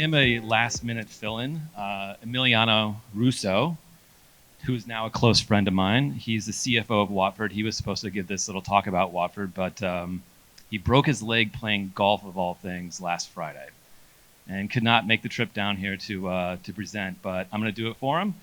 am a last-minute fill-in. Emiliano Russo, who is now a close friend of mine. He's the CFO of Watford. He was supposed to give this little talk about Watford, but he broke his leg playing golf, of all things, last Friday, and could not make the trip down here to present. But I'm going to do it for him,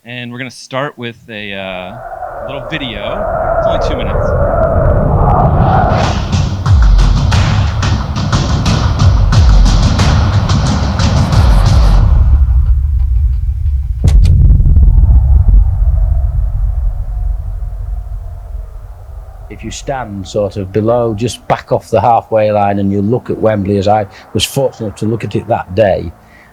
and we're going to start with a little video. It's only 2 minutes. If you stand sort of below, just back off the halfway line, and you look at Wembley, as I was fortunate to look at it that day,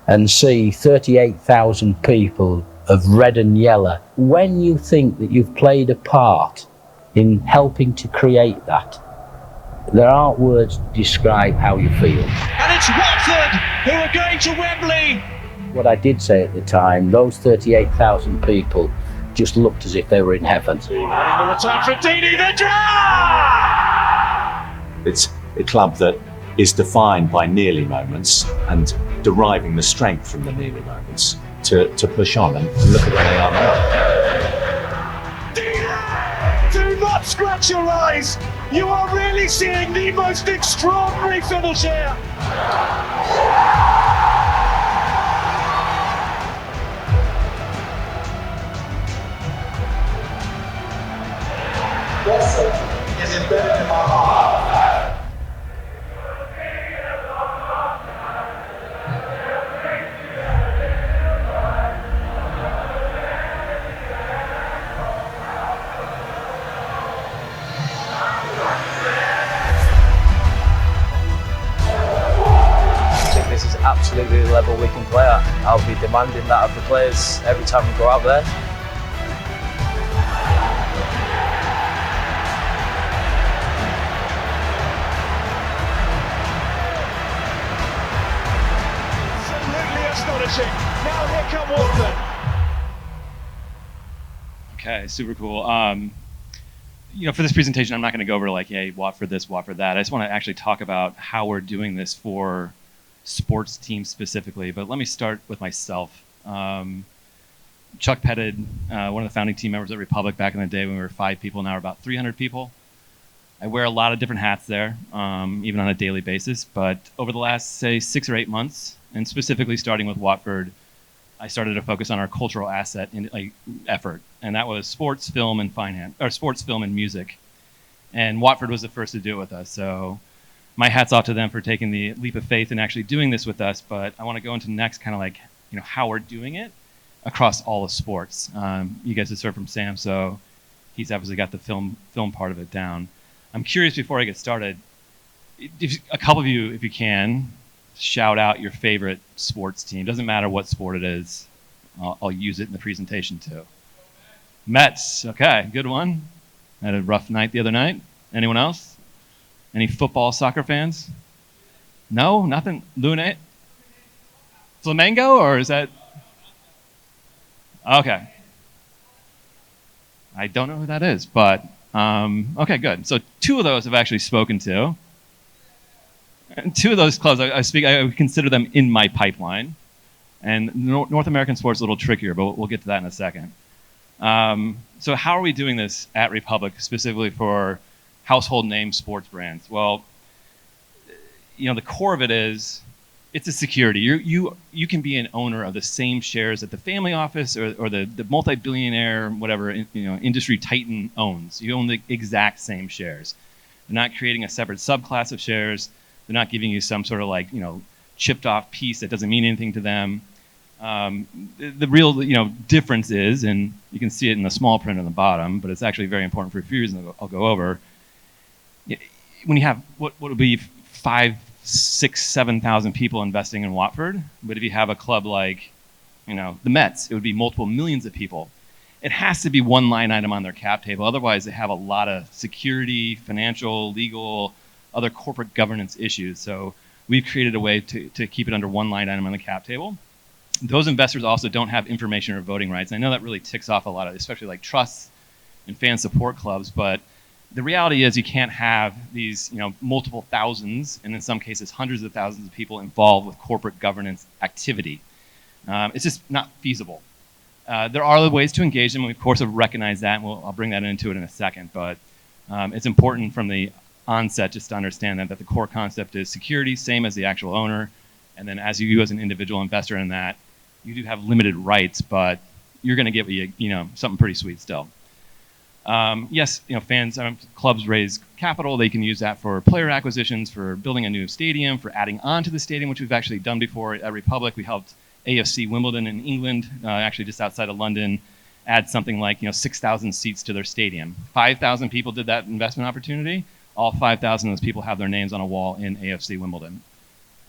and see 38,000 people of red and yellow, when you think that you've played a part in helping to create that, there aren't words to describe how you feel. And it's Watford who are going to Wembley. What I did say at the time, those 38,000 people just looked as if they were in heaven. The return for Dini, the draw! It's a club that is defined by nearly moments and deriving the strength from the nearly moments to push on and look at where they are now. Dini! Do not scratch your eyes! You are really seeing the most extraordinary finish here! Is embedded in my heart. I think this is absolutely the level we can play at. I'll be demanding that of the players every time we go out there. Now here come Watford. Okay, super cool. For this presentation, I'm not going to go over like, hey, Watford this, Watford that. I just want to actually talk about how we're doing this for sports teams specifically. But let me start with myself. Chuck Pettid, one of the founding team members at Republic back in the day when we were 5 people, now we're about 300 people. I wear a lot of different hats there, even on a daily basis. But over the last, say, 6 or 8 months, and specifically starting with Watford, I started to focus on our cultural asset effort, and that was sports, film, and finance, or sports, film, and music. And Watford was the first to do it with us. So my hat's off to them for taking the leap of faith and actually doing this with us. But I want to go into next, kind of like how we're doing it across all of sports. You guys have heard from Sam, so he's obviously got the film part of it down. I'm curious before I get started, a couple of you, if you can, shout out your favorite sports team. Doesn't matter what sport it is. I'll use it in the presentation too. Mets. Okay, good one. Had a rough night the other night. Anyone else? Any football, soccer fans? No, nothing. Lune? Flamengo, or is that? Okay. I don't know who that is, but okay, good. So 2 of those I've actually spoken to. And 2 of those clubs, I would consider them in my pipeline. And North American sports is a little trickier, but we'll get to that in a second. So how are we doing this at Republic, specifically for household name sports brands? Well, the core of it is, it's a security. You can be an owner of the same shares that the family office or the multi-billionaire, whatever, industry titan owns. You own the exact same shares. They're not creating a separate subclass of shares. They're not giving you some sort of chipped off piece that doesn't mean anything to them. The real difference is, and you can see it in the small print on the bottom, but it's actually very important for a few reasons I'll go over. When you have what would be 5, 6, 7,000 people investing in Watford, but if you have a club like the Mets, it would be multiple millions of people. It has to be one line item on their cap table. Otherwise, they have a lot of security, financial, legal, other corporate governance issues. So we've created a way to keep it under one line item on the cap table. Those investors also don't have information or voting rights. I know that really ticks off a lot of, especially like trusts and fan support clubs, but The reality is you can't have these multiple thousands, and in some cases hundreds of thousands of people involved with corporate governance activity. It's just not feasible. There are other ways to engage them. We, of course, have recognized that, and I'll bring that into it in a second. But it's important from the onset just to understand that the core concept is security, same as the actual owner. And then as you as an individual investor in that, you do have limited rights, but you're going to get something pretty sweet still. Yes, fans, clubs raise capital. They can use that for player acquisitions, for building a new stadium, for adding on to the stadium, which we've actually done before at Republic. We helped AFC Wimbledon in England, actually just outside of London, add something like 6,000 seats to their stadium. 5,000 people did that investment opportunity. All 5,000 of those people have their names on a wall in AFC Wimbledon.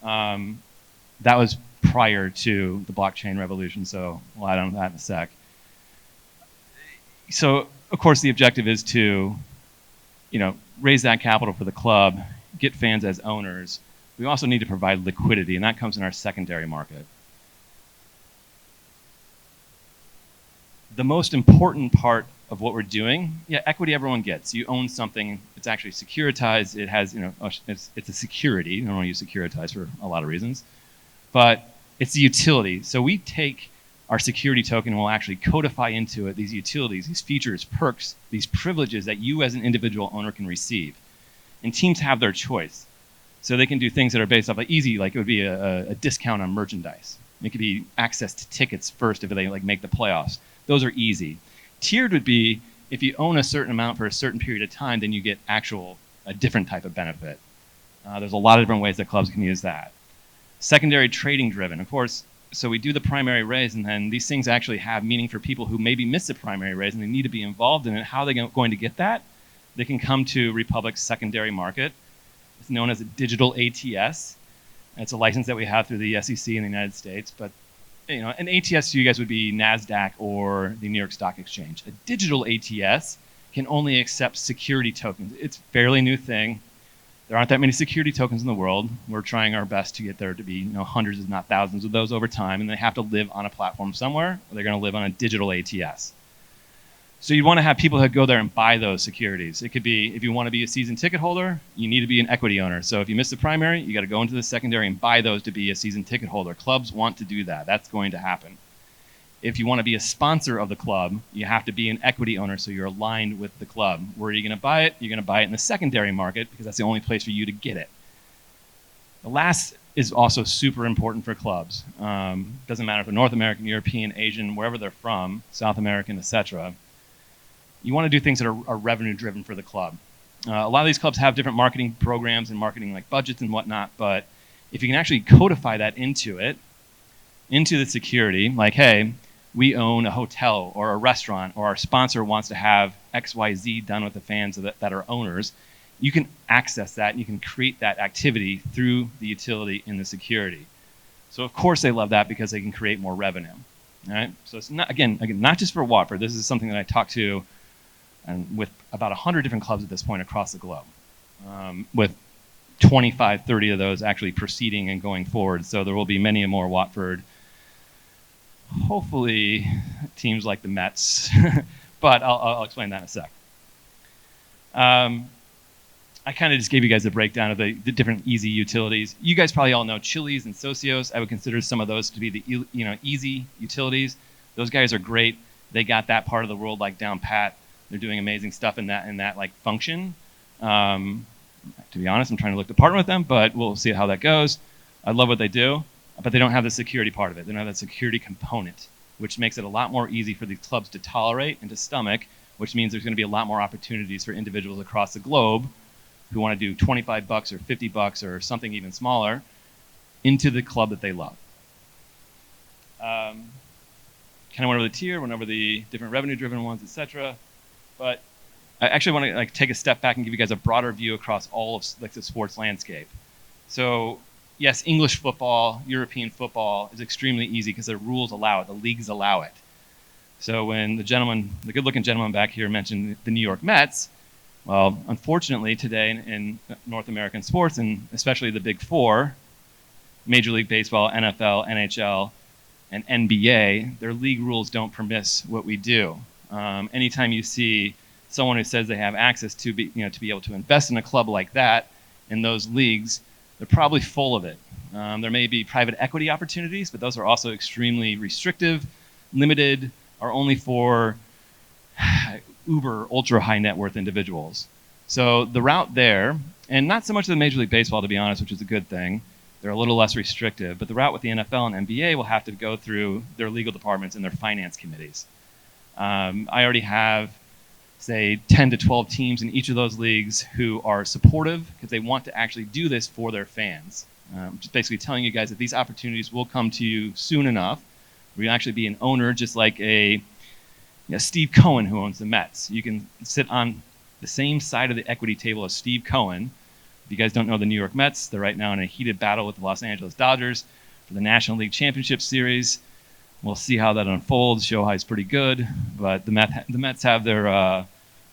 That was prior to the blockchain revolution, so we'll add on to that in a sec. So, of course, the objective is to, raise that capital for the club, get fans as owners. We also need to provide liquidity, and that comes in our secondary market. The most important part of what we're doing, equity everyone gets. You own something, it's actually securitized, it has, it's a security. I don't want to use securitized for a lot of reasons, but it's the utility. So we take our security token and we'll actually codify into it these utilities, these features, perks, these privileges that you as an individual owner can receive. And teams have their choice. So they can do things that are based off easy, like it would be a discount on merchandise. It could be access to tickets first if they make the playoffs. Those are easy. Tiered would be if you own a certain amount for a certain period of time, then you get a different type of benefit. There's a lot of different ways that clubs can use that. Secondary trading driven, of course. So we do the primary raise, and then these things actually have meaning for people who maybe miss the primary raise and they need to be involved in it. How are they going to get that? They can come to Republic's secondary market. It's known as a digital ATS. It's a license that we have through the SEC in the United States, but an ATS to you guys would be NASDAQ or the New York Stock Exchange. A digital ATS can only accept security tokens. It's a fairly new thing. There aren't that many security tokens in the world. We're trying our best to get there to be hundreds, if not thousands of those over time, and they have to live on a platform somewhere, or they're going to live on a digital ATS. So you want to have people that go there and buy those securities. It could be, if you want to be a season ticket holder, you need to be an equity owner. So if you miss the primary, you got to go into the secondary and buy those to be a season ticket holder. Clubs want to do that. That's going to happen. If you want to be a sponsor of the club, you have to be an equity owner so you're aligned with the club. Where are you going to buy it? You're going to buy it in the secondary market because that's the only place for you to get it. The last is also super important for clubs. Doesn't matter if they're North American, European, Asian, wherever they're from, South American, etc. You want to do things that are revenue driven for the club. A lot of these clubs have different marketing programs and marketing budgets and whatnot, but if you can actually codify that into the security, like, hey, we own a hotel or a restaurant, or our sponsor wants to have XYZ done with the fans that are owners, you can access that and you can create that activity through the utility in the security. So of course they love that because they can create more revenue. All right? So it's not, again, not just for Watford. This is something that I talked to with about 100 different clubs at this point across the globe, with 25, 30 of those actually proceeding and going forward. So there will be many more Watford, hopefully teams like the Mets, but I'll explain that in a sec. I kind of just gave you guys a breakdown of the different easy utilities. You guys probably all know Chili's and Socios. I would consider some of those to be the easy utilities. Those guys are great. They got that part of the world down pat. They're doing amazing stuff in that function. To be honest, I'm trying to look to partner with them, but we'll see how that goes. I love what they do, but they don't have the security part of it. They don't have that security component, which makes it a lot more easy for these clubs to tolerate and to stomach, which means there's going to be a lot more opportunities for individuals across the globe who want to do $25 or $50 or something even smaller into the club that they love. Kind of went over the tier, went over the different revenue-driven ones, etc. But I actually want to take a step back and give you guys a broader view across all of the sports landscape. So yes, English football, European football is extremely easy because the rules allow it, the leagues allow it. So when the good-looking gentleman back here mentioned the New York Mets, well, unfortunately today in North American sports, and especially the Big Four, Major League Baseball, NFL, NHL, and NBA, their league rules don't permit what we do. Anytime you see someone who says they have access to be able to invest in a club like that in those leagues, they're probably full of it. There may be private equity opportunities, but those are also extremely restrictive, limited, are only for uber ultra high net worth individuals. So the route there, and not so much the Major League Baseball, to be honest, which is a good thing. They're a little less restrictive, but the route with the NFL and NBA will have to go through their legal departments and their finance committees. I already have, say, 10 to 12 teams in each of those leagues who are supportive because they want to actually do this for their fans. Just basically telling you guys that these opportunities will come to you soon enough. We'll actually be an owner, just like Steve Cohen, who owns the Mets. You can sit on the same side of the equity table as Steve Cohen. If you guys don't know the New York Mets, they're right now in a heated battle with the Los Angeles Dodgers for the National League Championship Series. We'll see how that unfolds. Shohei's pretty good, but the Mets have their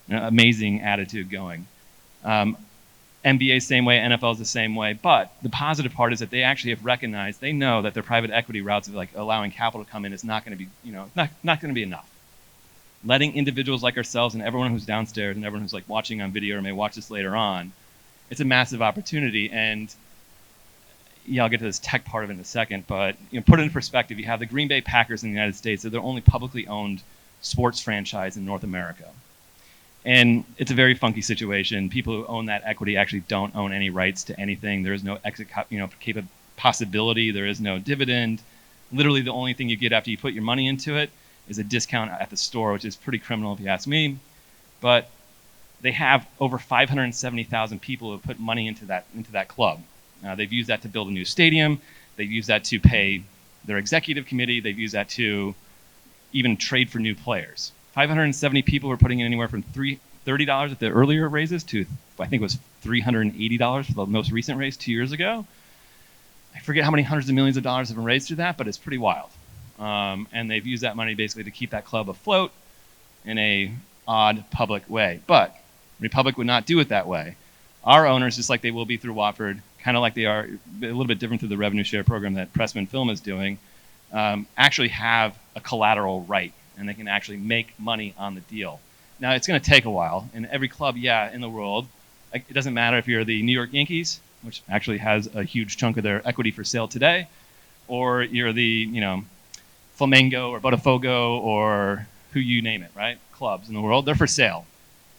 amazing attitude going. NBA same way, NFL's the same way, but the positive part is that they actually have recognized, they know that their private equity routes of like allowing capital to come in is not going to be, not going to be enough. Letting individuals like ourselves and everyone who's downstairs and everyone who's like watching on video or may watch this later on, it's a massive opportunity. And yeah, I'll get to this tech part of it in a second, but put it in perspective. You have the Green Bay Packers in the United States. They're the only publicly owned sports franchise in North America. And it's a very funky situation. People who own that equity actually don't own any rights to anything. There is no exit, possibility. There is no dividend. Literally, the only thing you get after you put your money into it is a discount at the store, which is pretty criminal if you ask me. But they have over 570,000 people who have put money into that club. They've used that to build a new stadium. They've used that to pay their executive committee. They've used that to even trade for new players. 570 people were putting in anywhere from $30 at the earlier raises to, I think it was $380 for the most recent raise 2 years ago. I forget how many hundreds of millions of dollars have been raised through that, but it's pretty wild. And they've used that money basically to keep that club afloat in a odd public way. But Republic would not do it that way. Our owners, just like they will be through Watford, kind of like they are a little bit different through the revenue share program that Pressman Film is doing, actually have a collateral right, and they can actually make money on the deal. Now, it's going to take a while. In every club, in the world, it doesn't matter if you're the New York Yankees, which actually has a huge chunk of their equity for sale today, or you're the, Flamengo or Botafogo or who you name it, right? Clubs in the world, they're for sale.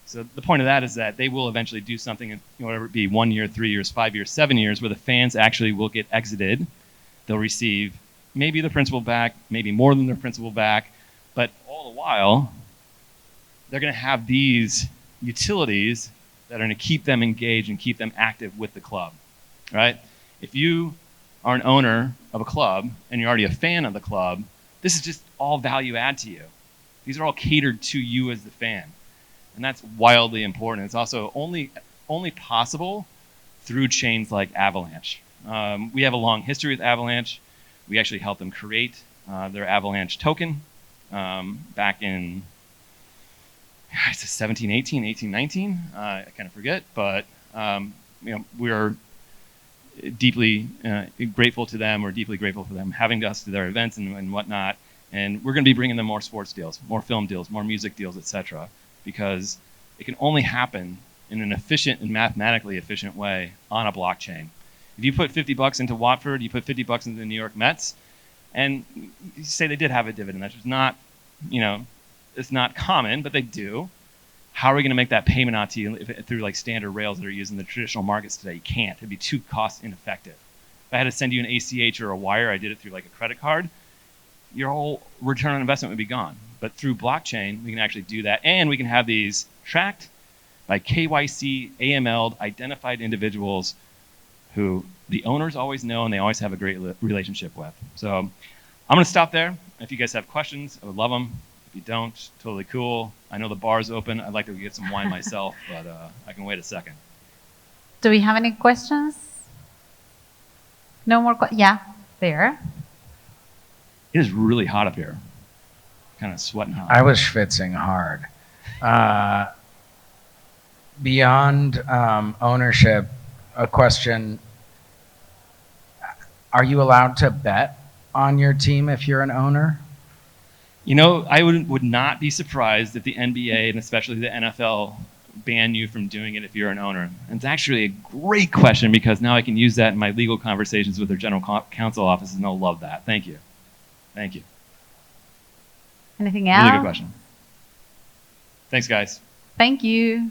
So the point of that is that they will eventually do something, whatever it be, 1 year, 3 years, 5 years, 7 years, where the fans actually will get exited. They'll receive maybe the principal back, maybe more than their principal back, but all the while, they're going to have these utilities that are going to keep them engaged and keep them active with the club, right? If you are an owner of a club and you're already a fan of the club, this is just all value add to you. These are all catered to you as the fan. And that's wildly important. It's also only possible through chains like Avalanche. We have a long history with Avalanche. We actually helped them create their Avalanche token back in 17, 18, 18, 19. I kind of forget, but we're deeply grateful to them. We're deeply grateful for them having us to their events and whatnot. And we're going to be bringing them more sports deals, more film deals, more music deals, etc. Because it can only happen in an efficient and mathematically efficient way on a blockchain. If you put $50 into Watford, you put $50 into the New York Mets, and you say they did have a dividend. That's just not, it's not common, but they do. How are we going to make that payment out to you through like standard rails that are used in the traditional markets today? You can't. It'd be too cost ineffective. If I had to send you an ACH or a wire, I did it through like a credit card, your whole return on investment would be gone. But through blockchain, we can actually do that. And we can have these tracked by KYC, AML'd, identified individuals who the owners always know and they always have a great relationship with. So I'm going to stop there. If you guys have questions, I would love them. If you don't, totally cool. I know the bar's open. I'd like to get some wine myself, but I can wait a second. Do we have any questions? No more questions? Yeah, there. It is really hot up here. Kind of sweating hot. I was schwitzing hard. Beyond ownership, a question. Are you allowed to bet on your team if you're an owner? You know, I would not be surprised if the NBA and especially the NFL ban you from doing it if you're an owner. And it's actually a great question because now I can use that in my legal conversations with their general counsel offices, and they'll love that. Thank you. Thank you. Anything else? Really good question. Thanks, guys. Thank you.